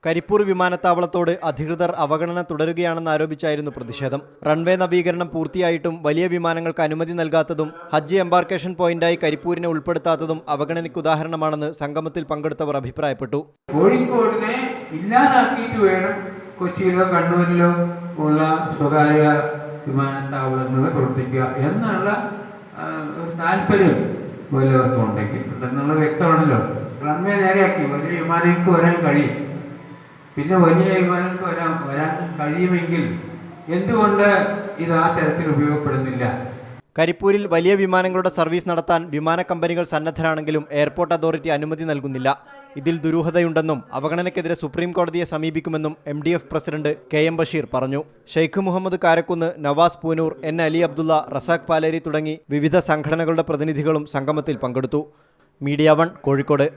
കരിപ്പൂർ വിമാനത്താവളത്തോട് അധികൃതർ അവഗണന തുടരുകയാണെന്ന് ആരോപിച്ചായിരുന്നു പ്രതിഷേധം. റൺവേ നവീകരണം പൂർത്തിയായിട്ടും വലിയ വിമാനങ്ങൾക്ക് അനുമതി നൽകാത്തതും ഹജ്ജ് എംബാർക്കേഷൻ പോയിന്റായി കരിപ്പൂരിനെ ഉൾപ്പെടുത്താത്തതും അവഗണനയ്ക്ക് ഉദാഹരണമാണെന്ന് സംഗമത്തിൽ പങ്കെടുത്തവർ അഭിപ്രായപ്പെട്ടു. കോഴിക്കോടിനെ ഇല്ലാതാക്കിയിട്ട് വേണം കൊച്ചിയിലോ കണ്ണൂരിലോ ഉള്ള സ്വകാര്യ വിമാനത്താവളങ്ങൾ പ്രവർത്തിക്കുക എന്നുള്ള ഒരു താല്പര്യം വലിയവർക്കും ഉണ്ടെന്നുള്ള വ്യക്തമാണല്ലോ. റൺവേ നേരെയാക്കി വലിയ വിമാനങ്ങൾക്ക് വരാൻ കഴിയും. പിന്നെ വലിയ വിമാനങ്ങൾക്ക് വരാൻ കഴിയുമെങ്കിൽ എന്തുകൊണ്ട് ഇത് ആ തരത്തിൽ ഉപയോഗപ്പെടുന്നില്ല? കരിപ്പൂരിൽ വലിയ വിമാനങ്ങളുടെ സർവീസ് നടത്താൻ വിമാന കമ്പനികൾ സന്നദ്ധരാണെങ്കിലും എയർപോർട്ട് അതോറിറ്റി അനുമതി നൽകുന്നില്ല. ഇതിൽ ദുരൂഹതയുണ്ടെന്നും അവഗണനയ്ക്കെതിരെ സുപ്രീം കോടതിയെ സമീപിക്കുമെന്നും MDF പ്രസിഡന്റ് KM ബഷീർ പറഞ്ഞു. ഷെയ്ഖ് മുഹമ്മദ് കാരക്കുന്ന്, നവാസ് പൂനൂർ, N അലി അബ്ദുള്ള, റസാഖ് പാലേരി തുടങ്ങി വിവിധ സംഘടനകളുടെ പ്രതിനിധികളും സംഗമത്തിൽ പങ്കെടുത്തു. മീഡിയ 1 കോഴിക്കോട്.